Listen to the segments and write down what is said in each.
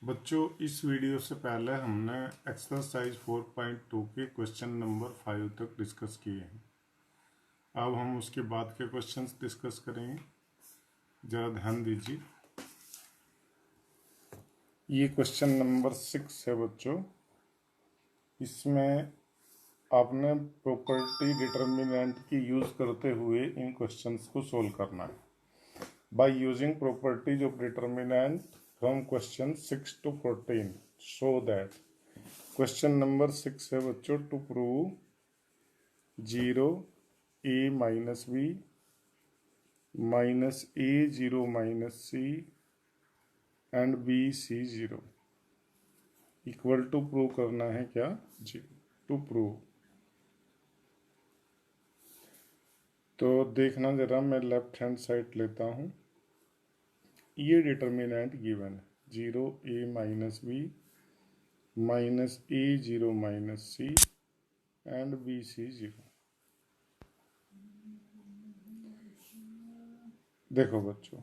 बच्चों, इस वीडियो से पहले हमने एक्सरसाइज 4.2 के क्वेश्चन नंबर 5 तक डिस्कस किए हैं। अब हम उसके बाद के क्वेश्चंस डिस्कस करेंगे। ज़रा ध्यान दीजिए। ये क्वेश्चन नंबर 6 है बच्चों। इसमें आपने प्रॉपर्टी डिटर्मिनेंट की यूज़ करते हुए इन क्वेश्चंस को सोल्व करना है। By using properties of determinant from question 6 to 14, show that question number 6 है बच्चों, to prove 0 a minus b minus a 0 minus c and b c 0 equal to prove करना है क्या? जी, टू प्रूव। तो देखना जरा, मैं लेफ्ट हैंड साइड लेता हूँ। ये डिटर्मिनेंट गिवन है 0 a minus B minus A 0 minus C and B C 0। देखो बच्चों,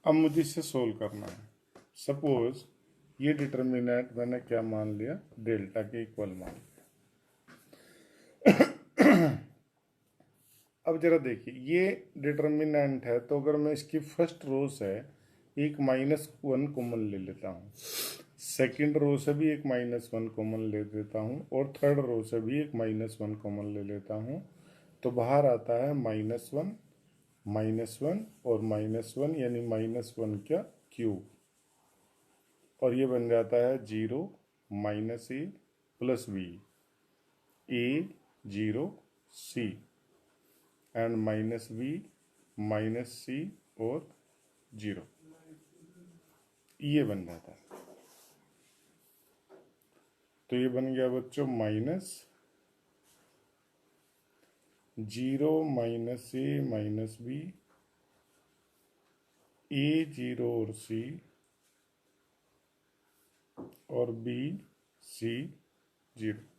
अब मुझे इसे सोल्व करना है। सपोज ये डिटर्मिनेंट मैंने क्या मान लिया? डेल्टा के इक्वल मान लिया। अब जरा देखिए, ये डिटर्मिनेंट है, तो अगर मैं इसकी फर्स्ट रो से एक -1 कॉमन ले लेता हूँ, सेकंड रो से भी एक -1 कॉमन ले लेता हूँ और थर्ड रो से भी एक -1 कॉमन ले लेता हूँ, तो बाहर आता है -1 -1 और -1, यानी -1 का क्यूब, और ये बन जाता है 0 minus A plus B A 0 C and minus B minus C और 0, ये बन जाता है। तो ये बन गया बच्चों -0 minus A minus B A 0 और सी और बी सी 0।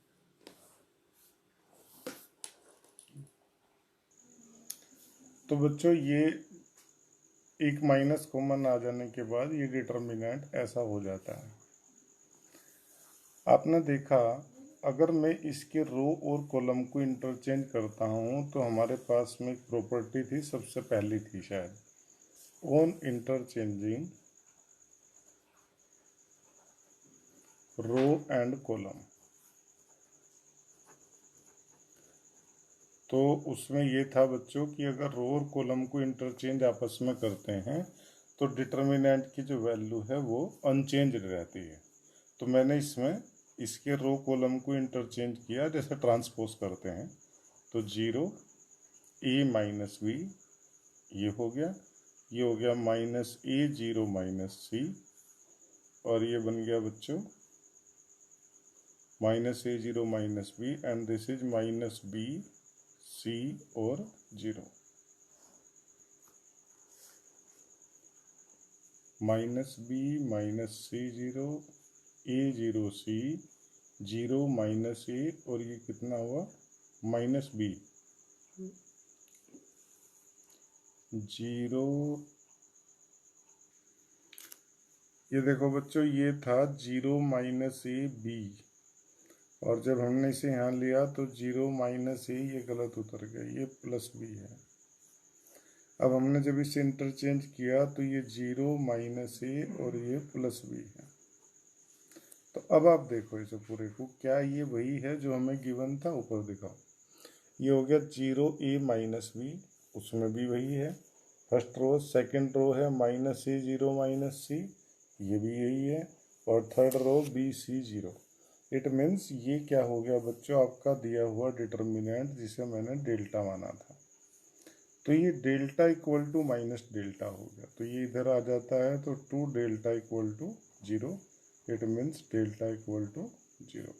तो बच्चों, ये एक माइनस कॉमन आ जाने के बाद ये डिटर्मिनेंट ऐसा हो जाता है। आपने देखा, अगर मैं इसके रो और कॉलम को इंटरचेंज करता हूँ तो हमारे पास में एक प्रॉपर्टी थी, सबसे पहली थी शायद, on interchanging row and column. तो उसमें ये था बच्चों कि अगर रो और कॉलम को इंटरचेंज आपस में करते हैं तो डिटर्मिनेंट की जो वैल्यू है वो अनचेंज रहती है। तो मैंने इसमें इसके रो कॉलम को इंटरचेंज किया, जैसे ट्रांसपोज करते हैं, तो 0 ए माइनस बी ये हो गया, ये हो गया माइनस ए 0 माइनस सी, और ये बन गया बच्चों minus A 0 minus B and this is minus B C और 0, minus B minus C 0 A 0 C 0 minus A, और ये कितना हुआ माइनस बी 0। ये देखो बच्चों, ये था 0 माइनस ए बी, और जब हमने इसे यहाँ लिया तो 0 माइनस ए, ये गलत उतर गया, ये प्लस बी है। अब हमने जब इसे इंटरचेंज किया तो ये 0 माइनस ए और ये प्लस बी है। तो अब आप देखो इसे पूरे को, क्या ये वही है जो हमें गिवन था? ऊपर दिखाओ, ये हो गया 0 ए माइनस बी, उसमें भी वही है फर्स्ट रो। सेकंड रो है माइनस ए 0 माइनस सी, ये भी यही है, और third row B C 0। It means ये क्या हो गया बच्चों, आपका दिया हुआ डिटर्मिनेंट जिसे मैंने डेल्टा माना था। तो ये delta equal to minus delta हो गया, तो ये इधर आ जाता है, तो 2 delta equal to 0। It means delta equal to 0।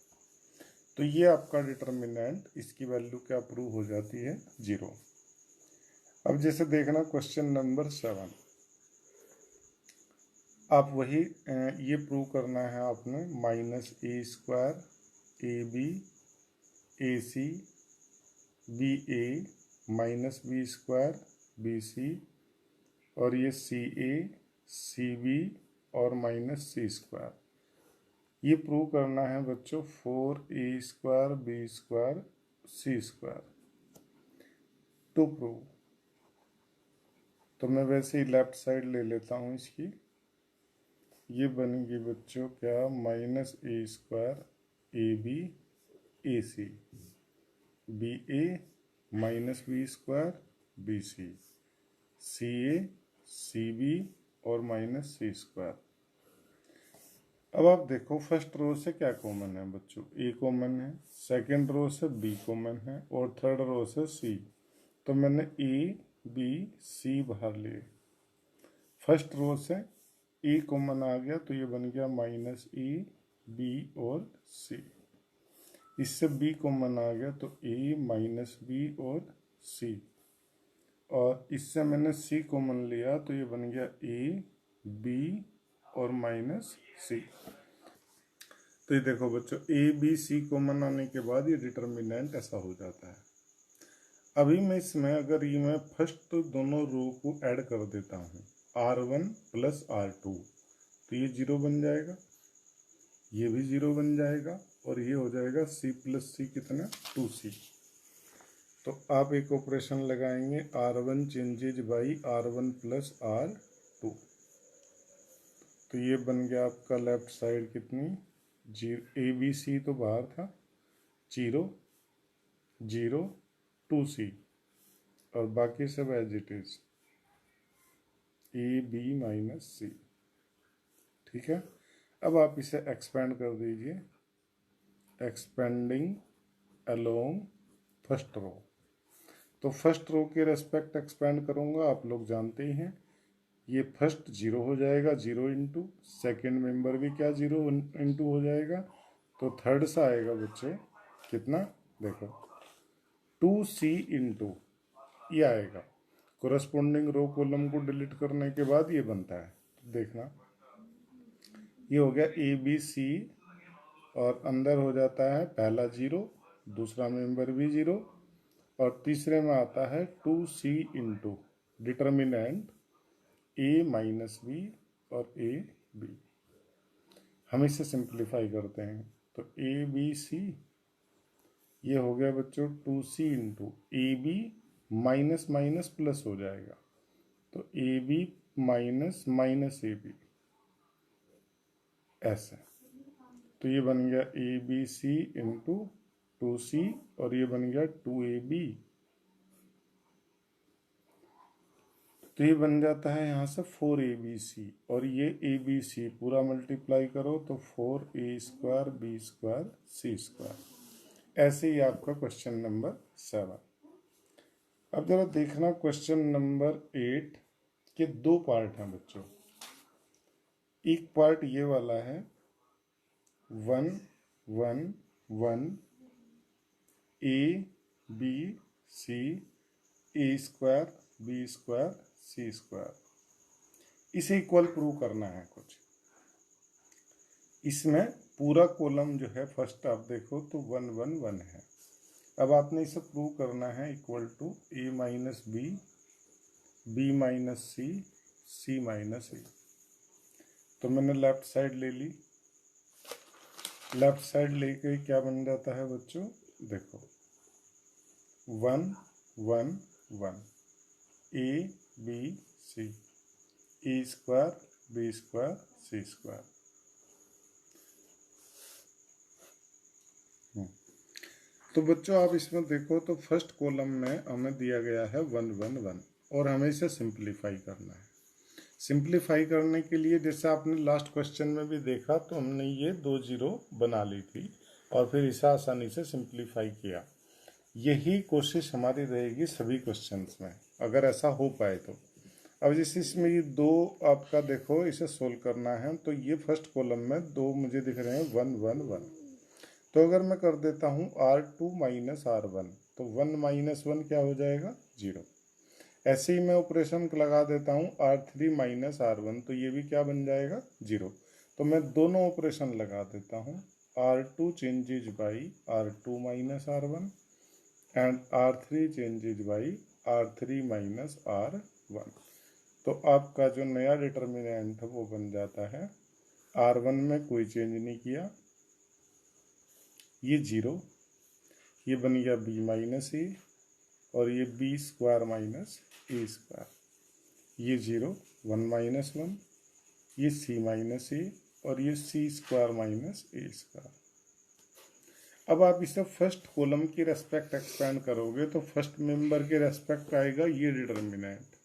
तो ये आपका डिटर्मिनेंट, इसकी वैल्यू क्या प्रूव हो जाती है? 0। अब जैसे देखना क्वेश्चन नंबर 7, आप वही ये प्रूव करना है आपने, -a² A B A C B A -b² B C, और ये सी ए सी बी और माइनस सी स्क्वायर। ये प्रूव करना है बच्चों 4a² b² c² to prove. तो मैं वैसे ही लेफ्ट साइड ले लेता हूँ इसकी। ये बनेगी बच्चों क्या, -a² ab ac, ba -b² bc, ca cb और -c²। अब आप देखो फर्स्ट रो से क्या कॉमन है बच्चों, ए कॉमन है, सेकंड रो से बी कॉमन है और थर्ड रो से सी। तो मैंने ए बी सी बाहर लिए। फर्स्ट रो से ए कॉमन आ गया तो ये बन गया -ए बी और सी। इससे बी कॉमन आ गया तो ए -बी और सी। और इससे मैंने सी कॉमन लिया तो ये बन गया ए बी और -सी। तो ये देखो बच्चों, ए बी सी कॉमन आने के बाद ये डिटर्मिनेंट ऐसा हो जाता है। अभी मैं इसमें अगर ये मैं फर्स्ट दोनों रो को ऐड कर देता हूँ R1 + R2 तो ये 0 बन जाएगा, ये भी 0 बन जाएगा और ये हो जाएगा C + C कितना 2C। तो आप एक ऑपरेशन लगाएंगे R1 changes by R1 + R2। तो ये बन गया आपका लेफ्ट साइड कितनी, ए बी सी तो बाहर था, 0 0 2C और बाकी सब as it is A B -C। ठीक है, अब आप इसे एक्सपेंड कर दीजिए, एक्सपेंडिंग अलोंग फर्स्ट रो। तो फर्स्ट रो के रेस्पेक्ट एक्सपेंड करूंगा, आप लोग जानते ही हैं, ये फर्स्ट 0 हो जाएगा, 0 इंटू सेकेंड मेंबर भी क्या 0 इंटू हो जाएगा। तो थर्ड सा आएगा बच्चे कितना, देखो 2C इंटू ये आएगा। कोरस्पोंडिंग रो कॉलम को डिलीट करने के बाद ये बनता है, तो देखना ये हो गया ए बी सी और अंदर हो जाता है पहला 0, दूसरा मेंबर भी 0 और तीसरे में आता है 2C into determinant a -b और a b। हम इसे सिंप्लीफाई करते हैं तो a b c ये हो गया बच्चों 2C into A B minus minus plus हो जाएगा तो A B minus A B ऐसे। तो ये बन गया A B C into 2C और ये बन गया 2AB। तो ये बन जाता है यहाँ से 4ABC और ये ABC पूरा मल्टीप्लाई करो तो 4a² b² c²। ऐसे ही आपका क्वेश्चन नंबर 7। अब जरा देखना क्वेश्चन नंबर 8 के 2 पार्ट हैं बच्चों। एक पार्ट ये वाला है 1 1 1 a b c a² b² c²। इसे इक्वल प्रूव करना है कुछ। इसमें पूरा कॉलम जो है फर्स्ट आप देखो तो 1 1 1 है। अब आपने इसे प्रूव करना है equal to a - b b - c c - a। तो मैंने लेफ्ट साइड ले ली, लेफ्ट साइड लेके क्या बन जाता है बच्चों, देखो 1 1 1 a b c a² b² c²। तो बच्चों आप इसमें देखो तो फर्स्ट कॉलम में हमें दिया गया है 1 1 1 और हमें इसे सिंप्लीफाई करना है। सिंप्लीफाई करने के लिए जैसे आपने लास्ट क्वेश्चन में भी देखा तो हमने ये 2 0 बना ली थी और फिर इसे आसानी से सिंप्लीफाई किया। यही कोशिश हमारी रहेगी सभी क्वेश्चंस में अगर ऐसा हो पाए तो। अब जैसे इसमें ये 2 आपका देखो इसे सोल्व करना है तो ये फर्स्ट कॉलम में 2 मुझे दिख रहे हैं 1 1 1। तो अगर मैं कर देता हूँ R2 - R1 तो 1 - 1 क्या हो जाएगा 0। ऐसे ही मैं ऑपरेशन लगा देता हूँ R3 - R1 तो ये भी क्या बन जाएगा 0। तो मैं दोनों ऑपरेशन लगा देता हूँ R2 changes by R2 - R1 and R3 changes by R3 - R1। तो आपका जो नया डिटर्मिनेंट है वो बन जाता है, R1 में कोई चेंज नहीं किया, ये 0, ये बन गया b माइनस ए, और ये b स्क्वायर माइनस ए स्क्वायर, ये 0, 1 माइनस 1, ये c माइनस ए, और ये c स्क्वायर माइनस ए स्क्वायर। अब आप इसे फर्स्ट कॉलम की रेस्पेक्ट एक्सपेंड करोगे तो फर्स्ट मेंबर के रेस्पेक्ट आएगा ये डिटर्मिनेंट,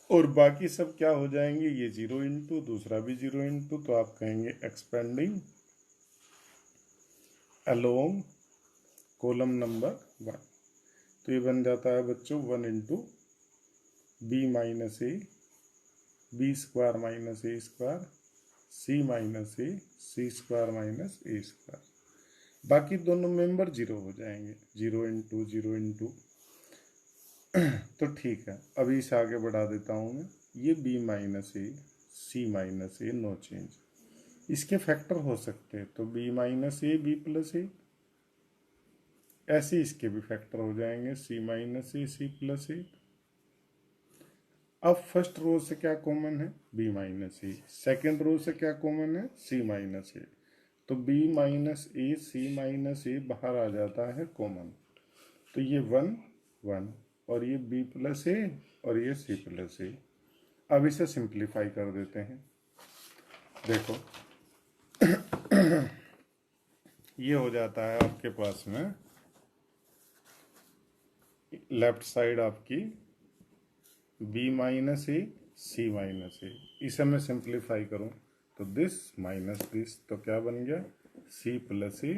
और बाकी सब क्या हो जाएंगे, ये 0 इंटू, दूसरा भी 0 इंटू, तो आप कहेंगे एक्सपेंडिंग अलोंग कॉलम नंबर 1। तो ये बन जाता है बच्चों 1 into B minus A, B square minus A square, C minus A, C square minus A square. बाकी दोनों मेंबर 0 हो जाएंगे, 0 इंटू 0 इंटू। तो ठीक है, अभी इसे आगे बढ़ा देता हूँ मैं। ये b माइनस ए, सी माइनस ए, नो चेंज। इसके फैक्टर हो सकते हैं, तो b माइनस ए, b प्लस ए, ऐसे इसके भी फैक्टर हो जाएंगे, c माइनस ए, सी प्लस ए। अब फर्स्ट रो से क्या कॉमन है, b माइनस ए, सेकेंड रो से क्या कॉमन है, c माइनस ए, तो b माइनस ए, सी माइनस ए बाहर आ जाता है कॉमन, तो ये 1 1, और ये b प्लस ए, और ये c प्लस ए। अब इसे सिंप्लीफाई कर देते हैं, देखो ये हो जाता है आपके पास में लेफ्ट साइड आपकी b माइनस ए, सी माइनस ए, इसे मैं सिंप्लीफाई करूं तो दिस माइनस दिस, तो क्या बन गया, c प्लस ए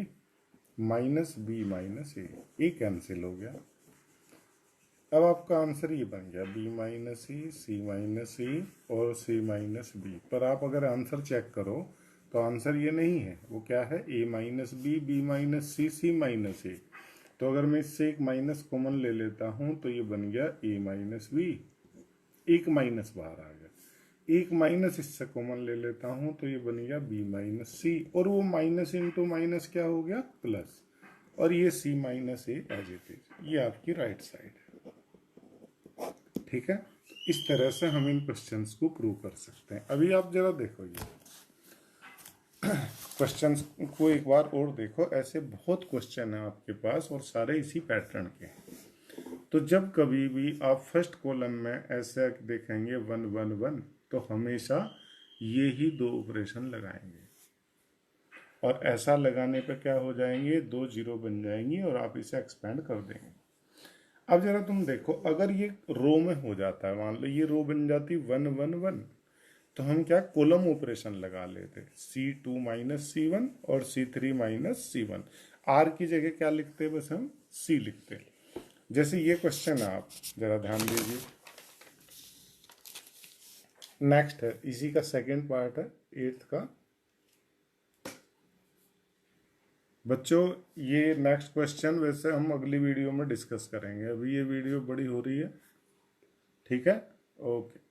माइनस b माइनस ए, ये कैंसिल हो गया। अब आपका आंसर ये बन गया b minus A, C minus A, और c माइनस बी। पर आप अगर आंसर चेक करो तो आंसर ये नहीं है, वो क्या है, a minus B, B minus C, C minus A. तो अगर मैं इससे एक माइनस कॉमन ले लेता हूँ तो ये बन गया a माइनस बी, एक माइनस बाहर आ गया, एक माइनस इससे कॉमन ले लेता हूँ तो ये बन गया b माइनस सी, और वो माइनस इंटू माइनस क्या हो गया, प्लस, और ये c minus A as it is. ये आपकी राइट साइड है, ठीक है। इस तरह से हम इन क्वेश्चंस को प्रूव कर सकते हैं। अभी आप जरा देखो ये क्वेश्चंस को एक बार और देखो, ऐसे बहुत क्वेश्चन है आपके पास और सारे इसी पैटर्न के हैं। तो जब कभी भी आप फर्स्ट कॉलम में ऐसे देखेंगे 1 1 1, तो हमेशा ये ही दो ऑपरेशन लगाएंगे, और ऐसा लगाने पर क्या हो जाएंगे, 2 0 बन जाएंगी, और आप इसे एक्सपेंड कर देंगे। अब जरा तुम देखो, अगर ये रो में हो जाता है, मान लो ये रो बन जाती 1 1 1, तो हम क्या कॉलम ऑपरेशन लगा लेते, C2 माइनस C1 और C3 माइनस C1। R की जगह क्या लिखते, बस हम C लिखते। जैसे ये क्वेश्चन है, आप जरा ध्यान दीजिए, नेक्स्ट है, इसी का सेकंड पार्ट है 8th का। बच्चों ये नेक्स्ट क्वेश्चन वैसे हम अगली वीडियो में डिस्कस करेंगे, अभी ये वीडियो बड़ी हो रही है, ठीक है, ओके।